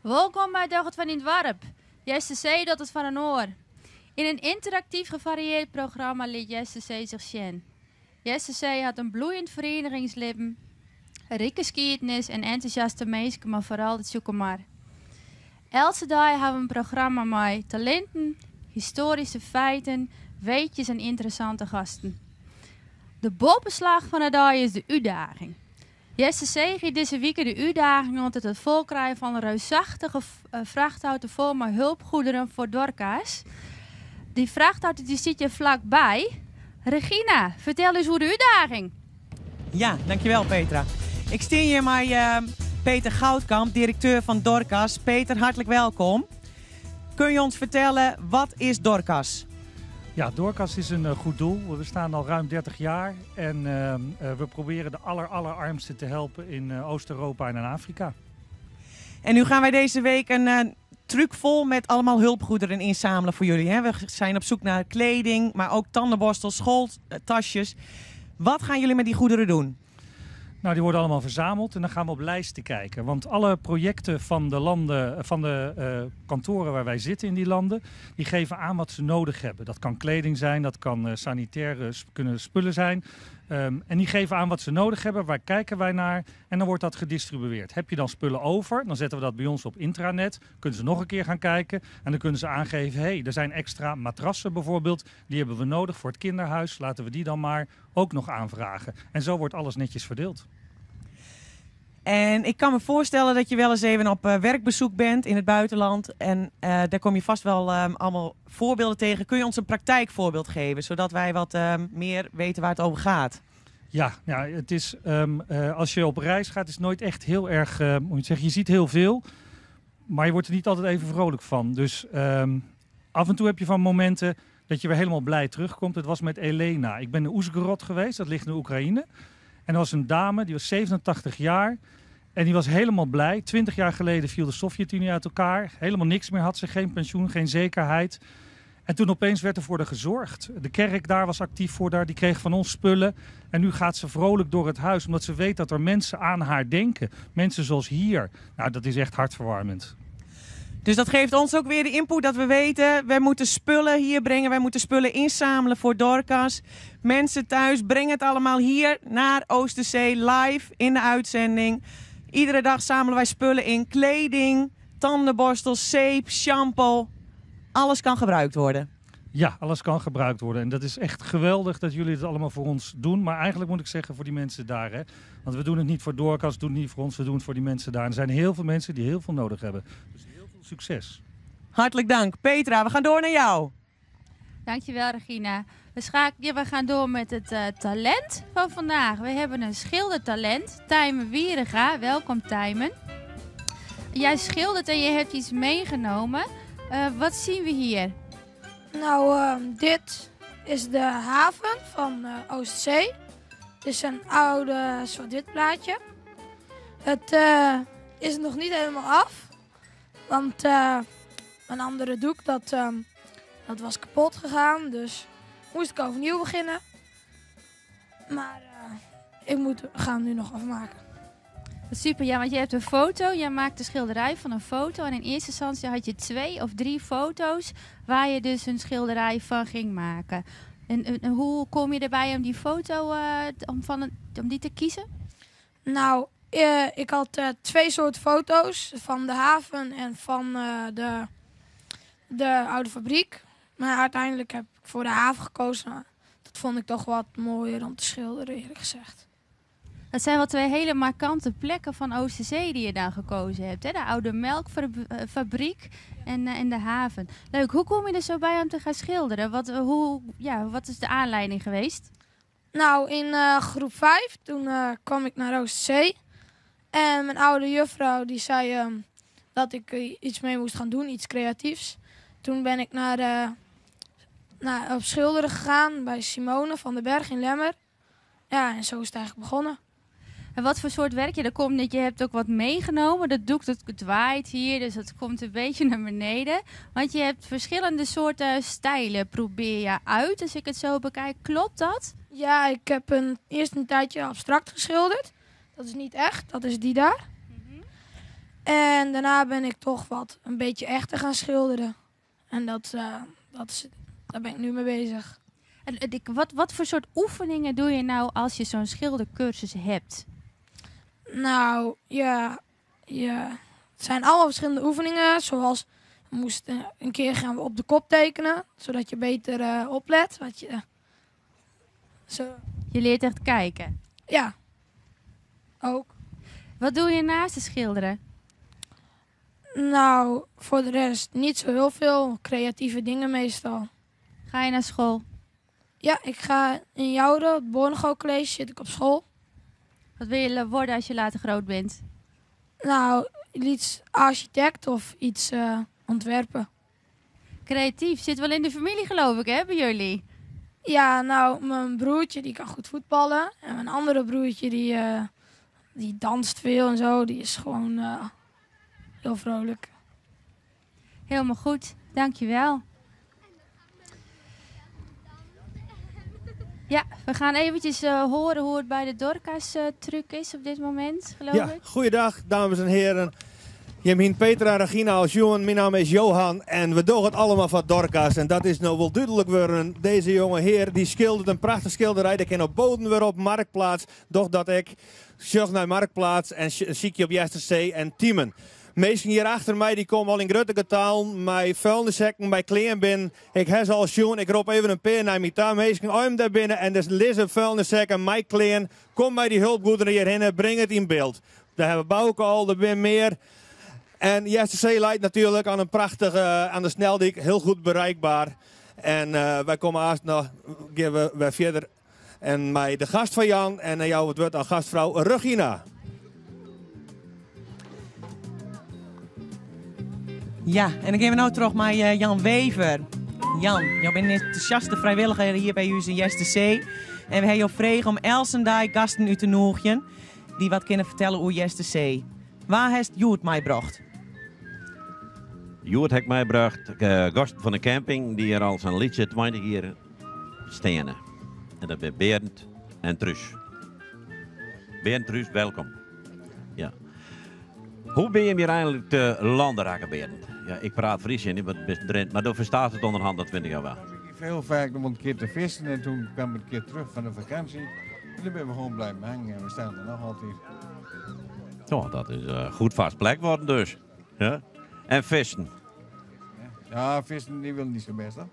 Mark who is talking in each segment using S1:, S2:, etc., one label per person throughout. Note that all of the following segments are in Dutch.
S1: Welkom bij Docht van in het Warp. Jesse C. dat het van een oor. In een interactief gevarieerd programma liet Jesse C. zich zien. Jesse C. had een bloeiend verenigingsleven, een rijke geschiedenis en enthousiaste mensen, maar vooral het zoeken maar. Elke dag hebben we een programma met talenten, historische feiten, weetjes en interessante gasten. De bovenslag van de dag is de uitdaging. Jesse C. giet deze week de uitdaging om het volkrijgen van een reusachtige vrachtauto vol met hulpgoederen voor Dorcas. Die vrachtauto die zit je vlakbij. Regina, vertel eens hoe de uitdaging.
S2: Ja, dankjewel Petra. Ik sta hier met Peter Goudkamp, directeur van Dorcas. Peter, hartelijk welkom. Kun je ons vertellen, wat is Dorcas?
S3: Ja, Dorcas is een goed doel. We bestaan al ruim 30 jaar en we proberen de allerarmsten te helpen in Oost-Europa en in Afrika.
S2: En nu gaan wij deze week een truck vol met allemaal hulpgoederen inzamelen voor jullie. Hè? We zijn op zoek naar kleding, maar ook tandenborstels, schooltasjes. Wat gaan jullie met die goederen doen?
S3: Nou, die worden allemaal verzameld en dan gaan we op lijsten kijken. Want alle projecten van de landen, van de kantoren waar wij zitten in die landen, die geven aan wat ze nodig hebben. Dat kan kleding zijn, dat kan sanitaire kunnen spullen zijn. En die geven aan wat ze nodig hebben, waar kijken wij naar en dan wordt dat gedistribueerd. Heb je dan spullen over, dan zetten we dat bij ons op intranet. Kunnen ze nog een keer gaan kijken en dan kunnen ze aangeven, hey, er zijn extra matrassen bijvoorbeeld, die hebben we nodig voor het kinderhuis. Laten we die dan maar ook nog aanvragen. En zo wordt alles netjes verdeeld.
S2: En ik kan me voorstellen dat je wel eens even op werkbezoek bent in het buitenland. En daar kom je vast wel allemaal voorbeelden tegen. Kun je ons een praktijkvoorbeeld geven, zodat wij wat meer weten waar het over gaat?
S3: Ja, het is, als je op reis gaat, is het nooit echt heel erg, moet je zeggen, je ziet heel veel. Maar je wordt er niet altijd even vrolijk van. Dus af en toe heb je van momenten dat je weer helemaal blij terugkomt. Het was met Elena. Ik ben in Oezhgorod geweest, dat ligt in Oekraïne. En er was een dame, die was 87 jaar. En die was helemaal blij. 20 jaar geleden viel de Sovjet-Unie uit elkaar. Helemaal niks meer had ze, geen pensioen, geen zekerheid. En toen opeens werd er voor haar gezorgd. De kerk daar was actief voor haar, die kreeg van ons spullen. En nu gaat ze vrolijk door het huis, omdat ze weet dat er mensen aan haar denken. Mensen zoals hier. Nou, dat is echt hartverwarmend.
S2: Dus dat geeft ons ook weer de input dat we weten, wij moeten spullen hier brengen, wij moeten spullen inzamelen voor Dorcas. Mensen thuis, breng het allemaal hier naar Oosterzee live in de uitzending. Iedere dag zamelen wij spullen in, kleding, tandenborstels, zeep, shampoo. Alles kan gebruikt worden.
S3: Ja, alles kan gebruikt worden. En dat is echt geweldig dat jullie het allemaal voor ons doen. Maar eigenlijk moet ik zeggen voor die mensen daar. Hè? Want we doen het niet voor Dorcas, we doen het niet voor ons, we doen het voor die mensen daar. En er zijn heel veel mensen die heel veel nodig hebben. Dus heel veel succes.
S2: Hartelijk dank. Petra, we gaan door naar jou.
S1: Dankjewel Regina. We gaan door met het talent van vandaag. We hebben een schildertalent, Tijmen Wieringa. Welkom Tijmen. Jij schildert en je hebt iets meegenomen. Wat zien we hier?
S4: Nou, dit is de haven van Oostzee. Het is een oude zwart-wit plaatje. Het is nog niet helemaal af. Want een andere doek, dat was kapot gegaan. Dus moest ik overnieuw beginnen. Maar we gaan hem nu nog afmaken.
S1: Wat super, ja, want je hebt een foto. Jij maakt de schilderij van een foto. En in eerste instantie had je 2 of 3 foto's waar je dus een schilderij van ging maken. En hoe kom je erbij om die foto, om die te kiezen?
S4: Nou, ik had 2 soorten foto's. Van de haven en van de oude fabriek. Maar uiteindelijk heb ik voor de haven gekozen. Dat vond ik toch wat mooier om te schilderen, eerlijk gezegd.
S1: Dat zijn wel 2 hele markante plekken van Oosterzee die je dan gekozen hebt. Hè? De oude melkfabriek en de haven. Leuk, hoe kom je er zo bij om te gaan schilderen? Wat is de aanleiding geweest?
S4: Nou, in groep 5, toen kwam ik naar Oosterzee. En mijn oude juffrouw die zei dat ik iets mee moest gaan doen, iets creatiefs. Toen ben ik op schilderen gegaan bij Simone van den Berg in Lemmer. Ja, en zo is het eigenlijk begonnen.
S1: En wat voor soort werk je? Je hebt ook wat meegenomen. Dat doek dat waait hier, dus dat komt een beetje naar beneden. Want je hebt verschillende soorten stijlen, probeer je uit. Als ik het zo bekijk, klopt dat?
S4: Ja, ik heb eerst een tijdje abstract geschilderd. Dat is niet echt, dat is die daar. En daarna ben ik toch een beetje echter gaan schilderen. En daar ben ik nu mee bezig.
S1: En wat voor soort oefeningen doe je nou als je zo'n schildercursus hebt?
S4: Nou, ja, het zijn allemaal verschillende oefeningen. Zoals, een keer gaan we op de kop tekenen, zodat je beter oplet.
S1: Je leert echt kijken.
S4: Ja, ook.
S1: Wat doe je naast het schilderen?
S4: Nou, voor de rest niet zo heel veel creatieve dingen meestal.
S1: Ga je naar school?
S4: Ja, ik ga in Jouden, het Bornego College, zit ik op school.
S1: Wat wil je worden als je later groot bent?
S4: Nou, iets architect of iets ontwerpen.
S1: Creatief. Zit wel in de familie, geloof ik, hè, bij jullie?
S4: Ja, nou, mijn broertje die kan goed voetballen. En mijn andere broertje die danst veel en zo. Die is gewoon heel vrolijk.
S1: Helemaal goed. Dankjewel. Ja, we gaan eventjes horen hoe het bij de Dorcas-truc is op dit moment, geloof ik.
S5: Goeiedag, dames en heren. Je bent Peter en Regina als jongen. Mijn naam is Johan en we doen het allemaal van Dorcas. En dat is nou wel duidelijk worden. Deze jonge heer die schildert een prachtige schilderij. Dat kan op Boden weer op Marktplaats. Doch dat ik zocht naar Marktplaats en zie je op Jesterzee en Tiemen. Mensen hier achter mij die komen al in grote getal. Mijn vuilniszekken bij kleding binnen. Ik heb ze al zien. Ik roep even een peer naar mijn taal. Mensen om daar binnen en dus lezen vuilniszekken, mijn kleding. Kom bij die hulpgoederen hierheen. Breng het in beeld. Daar hebben we Bouke al, er ben meer. En Jesterzee leidt natuurlijk aan een prachtige, aan de Sneldijk, heel goed bereikbaar. En wij komen haast nog, gaan we verder. En mij de gast van Jan en jou het wordt aan gastvrouw Regina.
S2: Ja, en dan gaan we nou terug naar Jan Wever. Jan, jij bent een enthousiaste vrijwilliger hier bij ons in Jesterzee. En we hebben je gevraagd om elsendaai gasten uit te nodigen die wat kunnen vertellen over Jesterzee. Waar heeft Joert mij gebracht?
S6: Joert heeft mij gebracht, gasten van de camping die er al zo'n liedje 20 jaar staan. En dat zijn Berend en Truus. Berend, Truus, welkom. Ja. Hoe ben je hier eigenlijk te landen raken, Berend? Ja, ik praat Fries en niet wat best Drent, maar dan verstaat het onderhand, dat vind ik al wel.
S7: Ik heb heel vaak om een keer te vissen en toen kwam ik een keer terug van de vakantie. En dan ben we gewoon blijven hangen en we staan er nog altijd.
S6: Oh, dat is goed vast plek worden dus. Ja? En vissen.
S7: Ja, vissen die wil niet zo best, hè?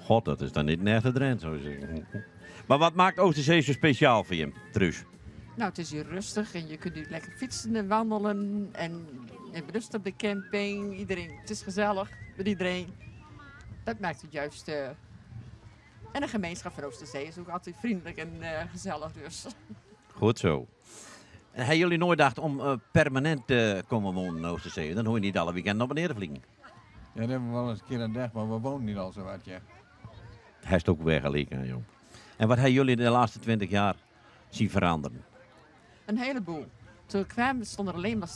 S6: God, dat is dan niet een echte Drent, zou je zeggen. Maar wat maakt Oosterzee zo speciaal voor je, Truus?
S8: Nou, het is hier rustig en je kunt hier lekker fietsen en wandelen. En je hebt rust op de camping. Het is gezellig met iedereen. Dat maakt het juist... En de gemeenschap van Oosterzee is ook altijd vriendelijk en gezellig dus.
S6: Goed zo. En hebben jullie nooit gedacht om permanent te komen wonen in Oosterzee? Dan hoor je niet alle weekenden naar beneden vliegen.
S7: Ja, dat hebben we wel eens een keer aan dag, maar we wonen niet al zo wat, ja.
S6: Hij is ook weggeleken, joh. En wat hebben jullie de laatste 20 jaar zien veranderen?
S8: Een heleboel. Toen we kwamen stonden er alleen maar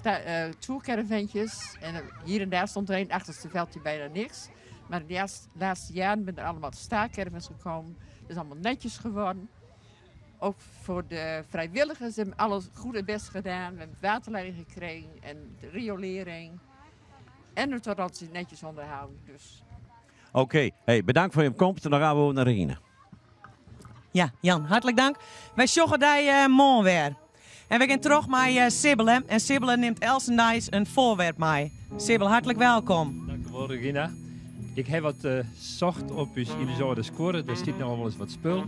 S8: tourcaravantjes. En hier en daar stond er een achterste veldje bijna niks. Maar de laatste jaren zijn er allemaal staakcaravans gekomen. Het is allemaal netjes geworden. Ook voor de vrijwilligers hebben we alles goed en best gedaan. We hebben waterleiding gekregen en de riolering. En het wordt altijd netjes onderhouden. Dus.
S6: Oké, hey, bedankt voor je komst en dan gaan we naar Regina.
S2: Ja, Jan, hartelijk dank. Wij zoeken die morgen weer. En we gaan terug naar Sibylle. En Sibylle neemt elsendaais een voorwerp mee. Sibylle, hartelijk welkom.
S9: Dankjewel, Regina. Ik heb wat zocht op jullie zouden scoren. Er zit nog wel eens wat spul.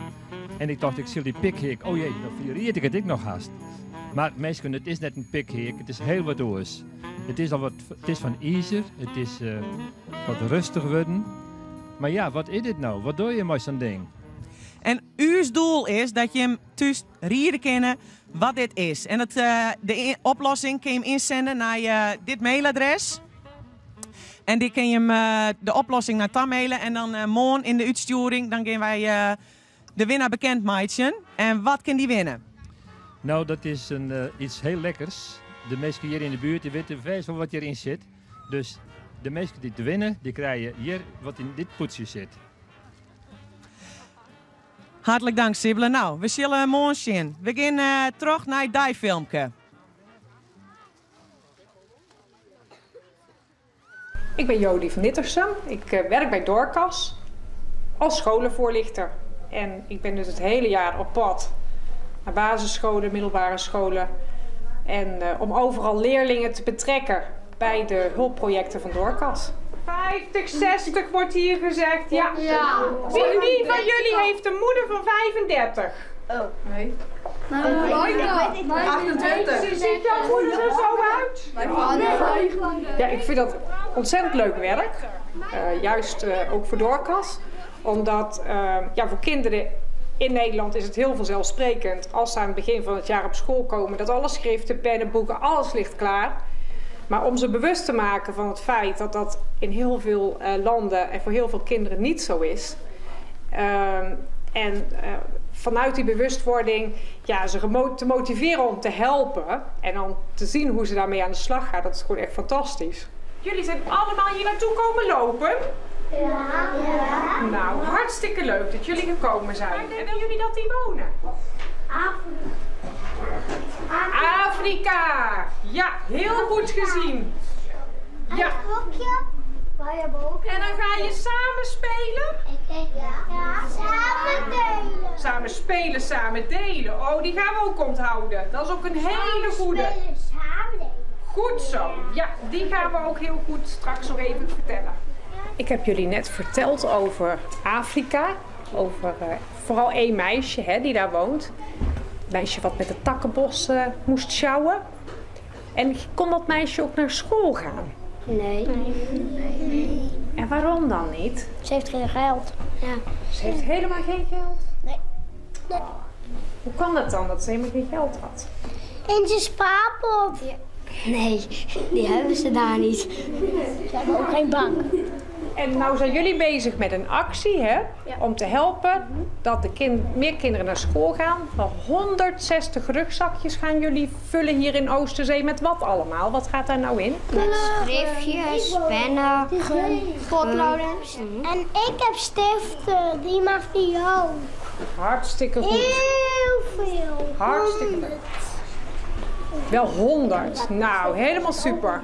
S9: En ik dacht, ik zie die pikheek. Oh jee, dan viereert ik het ik nog haast. Maar mensen, het is net een pikheek. Het is heel wat oors. Het is van ijzer. Het is wat rustig worden. Maar ja, wat is dit nou? Wat doe je met zo'n ding?
S2: En uw doel is dat je hem thuis rieden kennen wat dit is. En dat, de oplossing kun je hem inzenden naar dit mailadres. En die kun je hem de oplossing naar tam mailen. En dan morgen in de uitsturing dan gaan wij de winnaar bekendmaken. En wat kan die winnen?
S9: Nou, dat is iets heel lekkers. De mensen hier in de buurt die weten vast wel wat hierin zit. Dus de mensen die te winnen, die krijgen hier wat in dit poetsje zit.
S2: Hartelijk dank, Sibylle. Nou, we zullen morgen zien. We gaan terug naar die filmpje.
S10: Ik ben Jodie van Nittersum. Ik werk bij Dorcas als scholenvoorlichter. En ik ben dus het hele jaar op pad naar basisscholen, middelbare scholen. En om overal leerlingen te betrekken bij de hulpprojecten van Dorcas. 50, 60 wordt hier gezegd. Ja. Wie van jullie heeft een moeder van 35? Oh. Nee. 28. Ziet jouw moeder er zo uit? Ja, ik vind dat ontzettend leuk werk. Juist ook voor Dorcas. Omdat voor kinderen in Nederland is het heel vanzelfsprekend als ze aan het begin van het jaar op school komen, dat alle schriften, pennen, boeken, alles ligt klaar. Maar om ze bewust te maken van het feit dat dat in heel veel landen en voor heel veel kinderen niet zo is. Vanuit die bewustwording ze te motiveren om te helpen en dan te zien hoe ze daarmee aan de slag gaan, dat is gewoon echt fantastisch. Jullie zijn allemaal hier naartoe komen lopen? Ja. Nou, hartstikke leuk dat jullie gekomen zijn. En denken jullie dat die wonen? Afrika! Ja, heel goed gezien. Ja. En dan ga je samen spelen? Ja, samen delen. Samen spelen, samen delen. Oh, die gaan we ook onthouden. Dat is ook een hele goede. Goed zo. Ja, die gaan we ook heel goed straks nog even vertellen. Ik heb jullie net verteld over Afrika. Over vooral één meisje die daar woont. Een meisje wat met de takkenbos moest sjouwen. En kon dat meisje ook naar school gaan? Nee. En waarom dan niet?
S11: Ze heeft geen geld. Ja.
S10: Ze heeft helemaal geen geld? Nee. Hoe kan dat dan, dat ze helemaal geen geld had?
S11: In zijn spaarpot. Ja. Nee, die hebben ze daar niet. Ze hebben ook geen bank.
S10: En nou zijn jullie bezig met een actie, om te helpen dat meer kinderen naar school gaan. Van 160 rugzakjes gaan jullie vullen hier in Oosterzee met wat allemaal? Wat gaat daar nou in?
S11: Met schriftjes, pennen, potloodens. En ik heb stiften, die mag die ook.
S10: Hartstikke goed.
S11: Heel veel.
S10: Hartstikke leuk. Wel 100. Nou, helemaal super.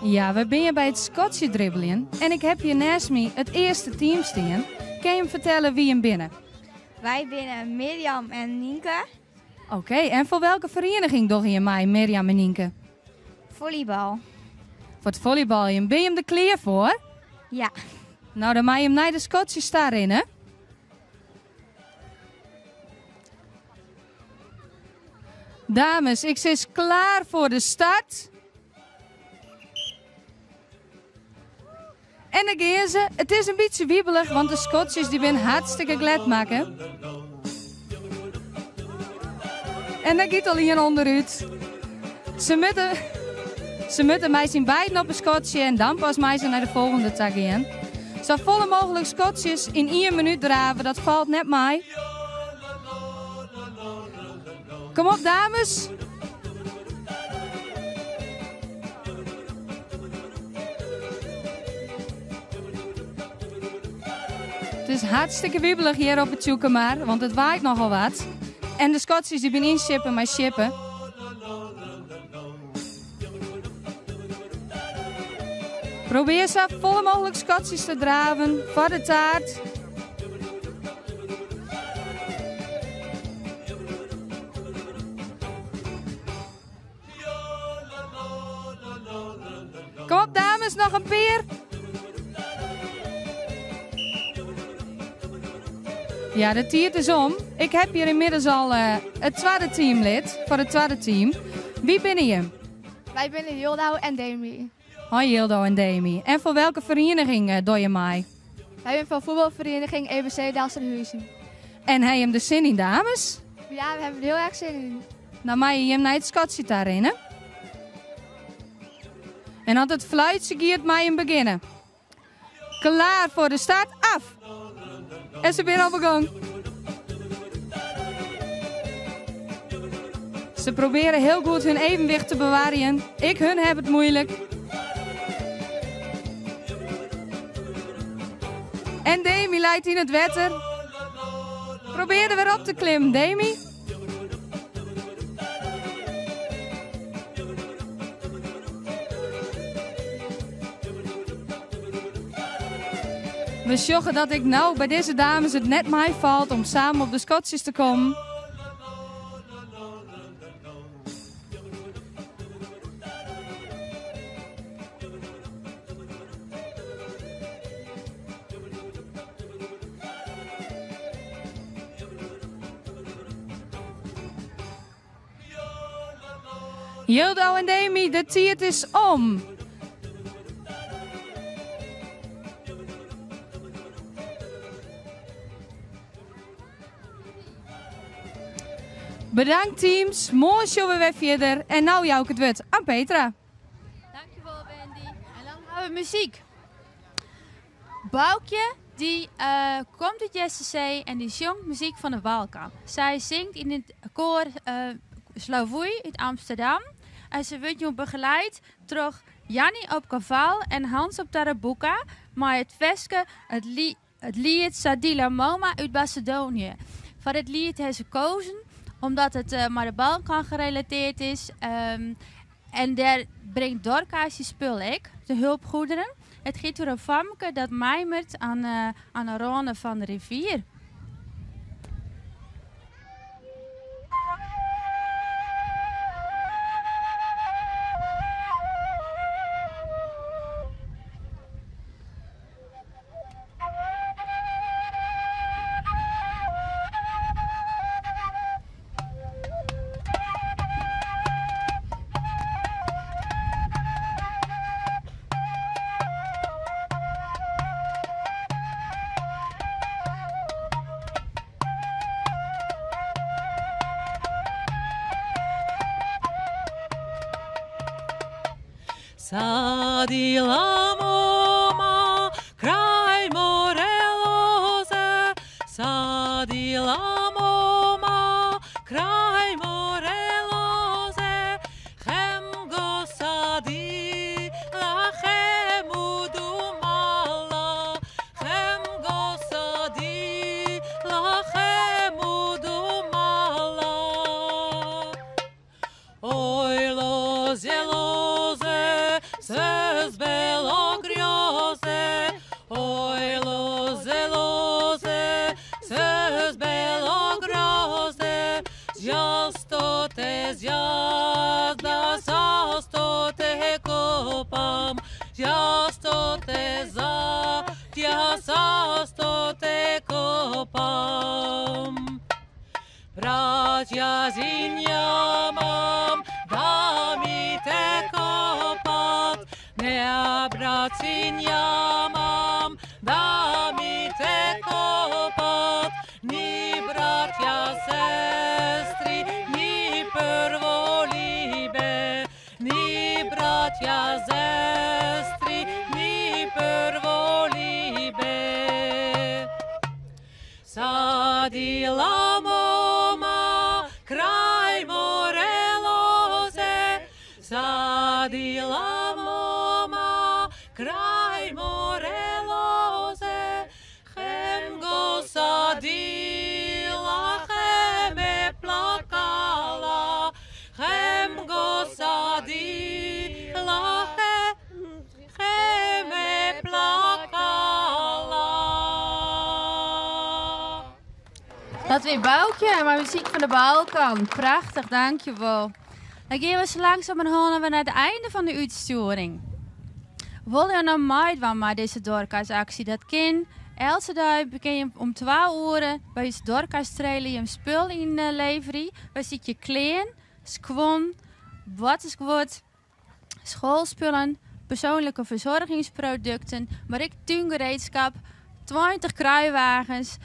S12: Ja, we zijn hier bij het Schotse dribbelen en ik heb hier naast me het eerste team staan. Kan je me vertellen wie hem binnen?
S13: Wij binnen Mirjam en Nienke.
S12: Oké, en voor welke vereniging doe je mij, Mirjam en Nienke?
S13: Volleybal.
S12: Voor het volleybal, ben je hem er klaar voor?
S13: Ja.
S12: Nou, dan mag je hem naar de Schotse star in, hè? Dames, ik zit klaar voor de start. En dan gaan ze. Het is een beetje wiebelig, want de Schotjes die zijn hartstikke glad maken. En dan gaat al hier onderuit. Ze moeten mij zien beiden op een Schotje en dan pas mij ze naar de volgende tag gaan. Zo volle mogelijk Schotjes in 1 minuut draven, dat valt net mij. Kom op, dames. Het is hartstikke wiebelig hier op het Tjoekemaar, want het waait nogal wat. En de Schotjes die zijn inschippen, maar shippen. Probeer zo volle mogelijk Schotjes te draven voor de taart. Kom op, dames, nog een peer. Ja, de tiert is om. Ik heb hier inmiddels al het tweede teamlid voor het tweede team. Wie ben je?
S13: Wij zijn Hildo en Demi.
S12: Hoi Hildo en Demi. En voor welke vereniging doe je mij?
S13: Wij zijn van voetbalvereniging EBC Dalsenhuizen.
S12: En heb je hem de zin in, dames?
S13: Ja, we hebben er heel erg zin in.
S12: Nou, mag je hem naar het Schotje daarin, hè? En als het fluitje gaat, mag je hem beginnen. Klaar voor de start, af! En ze zijn al begonnen. Ze proberen heel goed hun evenwicht te bewaren. Hun heb het moeilijk. En Demi leidt in het water. Probeer er weer op te klimmen, Demi. We zorgen dat ik nou bij deze dames het net mij valt om samen op de Scotsjes te komen. Jildo en Demi, de tijd is om. Bedankt teams, mooi show weer verder. En nou jou het woord aan Petra.
S1: Dankjewel Wendy. En dan gaan we muziek. Boukje die komt uit JSC en die zingt muziek van de Balkan. Zij zingt in het koor Slavoei uit Amsterdam. En ze wordt je begeleid door Jannie op kaval en Hans op tarabuka. Maar het veske het lied Sadila Moma uit Macedonië. Voor het lied heeft ze gekozen omdat het met de Balkan gerelateerd is. En daar brengt Dorcas die spul ik, de hulpgoederen. Het gaat door een famke dat mijmert aan de randen van de rivier.
S14: Sadila moma, kraj moreloze. Sadila moma, kraj moreloze. Hem go sadila, hem udumala. Hem go sadila, hem udumala. Oj, loze, loze, se zbelo grioze. Oj, loze, loze, se zbelo groze. Zjasto te zjazda, sasto te kopam. Zjasto te zatja, sasto te kopam. Bracia zinja mam, da mi te kopat. Ne bracinja mam, da mi te kopat. Ni bracia sestri, ni prvo libe. Ni bracia sestri, ni prvo libe. Sadila moma, kraj moreloze. Sadila moma, kraj moreloze. Hem go sadila, hem plakala. Hem go sadila, hem plakala.
S1: Dat weer Boukje, maar muziek van de Balkan. Prachtig, dankjewel. Dan gaan we zo langzaam naar het einde van de uitsturing. Wil je nou meedoen met deze Dorcas-actie? Dat kan elke dag begin je om 12 uur bij je Dorcas trailer je spul in leveren. Waar zit je klein, squon, wat is wat, schoolspullen, persoonlijke verzorgingsproducten, maar ik tuingereedschap, 20 kruiwagens.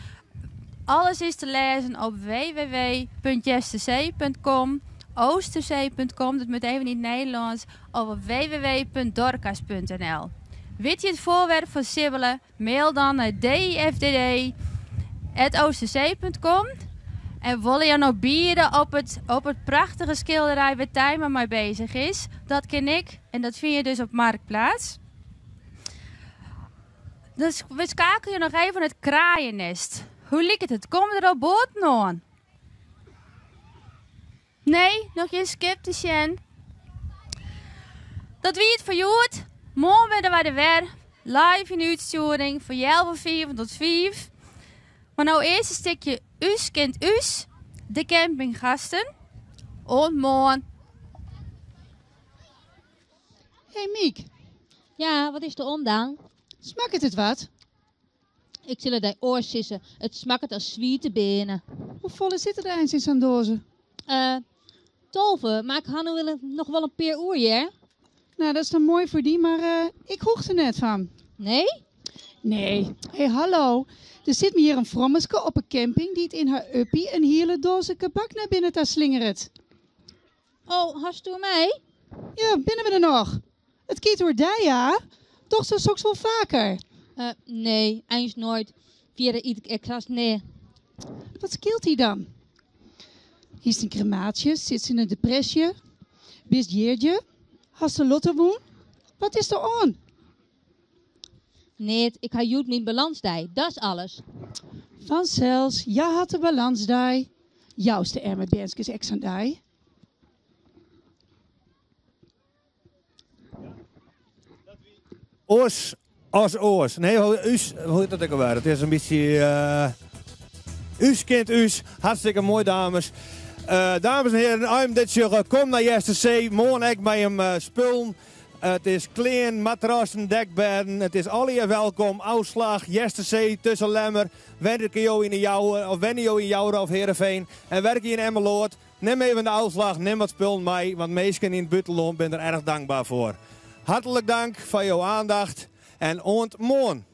S1: Alles is te lezen op www.jstc.com, oosterzee.com, dat moet even in het Nederlands, of op www.dorcas.nl. Weet je het voorwerp van Sibbelen? Mail dan naar difdd@oosterzee.com. En wil je nou bieden op het prachtige schilderij waar Tijma mee bezig is? Dat ken ik en dat vind je dus op Marktplaats. Dus we schakelen nog even het kraaiennest. Hoe lijkt het? Komen er al boten aan? Nee, nog geen scepticien. Dat wie het voor jou. Morgen werden wij er weer. Live in uitsturing van 11:04 tot 5. Maar nou eerst een stukje Us kent Us, de campinggasten. En morgen.
S15: Hey Miek.
S16: Ja, wat is er om dan?
S15: Smaakt het wat?
S16: Ik zal het oorsissen. Het smaakt als zwiete benen.
S15: Hoe volle zitten er eens in zo'n dozen?
S16: 12, maar ik had nog wel een paar uur, ja?
S15: Nou, dat is dan mooi voor die, maar ik hoeg er net van.
S16: Nee?
S15: Nee. Hey, hallo. Er zit me hier een frommeske op een camping die het in haar uppie een hele doze kabak naar binnen daar slingert.
S16: Oh, hast u mij?
S15: Ja, binnen we er nog. Het kiet door die, ja? Toch zo soks wel vaker?
S16: Nee, eens nooit. Via ik extra's nee.
S15: Wat scheelt hij dan? Hier is een cremaatje, zit ze in een depressie? Bist jeertje? Hast de lotto woon? Wat is er aan?
S16: Nee, ik had Joet mijn balansdij. Dat is alles.
S15: Vanzelfs, ja had de balansdij. Jouwste erme benskes exandij.
S5: Oors. Nee, hoe heet dat ook alweer? Het is een beetje... Us kent Us. Hartstikke mooi, dames. Dames en heren, I'm dit je kom naar JSTC. Morgen ik bij hem spullen. Het is klein, matrassen, dekbedden. Het is alle hier welkom. Uitslag, JSTC, tussen Lemmer. Werk je in Jouwen of wen je in Jouwen of Heerenveen. En werk je in Emmeloord. Neem even de uitslag, neem wat spullen mee. Want meesten in het buitenland ben er erg dankbaar voor. Hartelijk dank voor jouw aandacht. En ont morgen.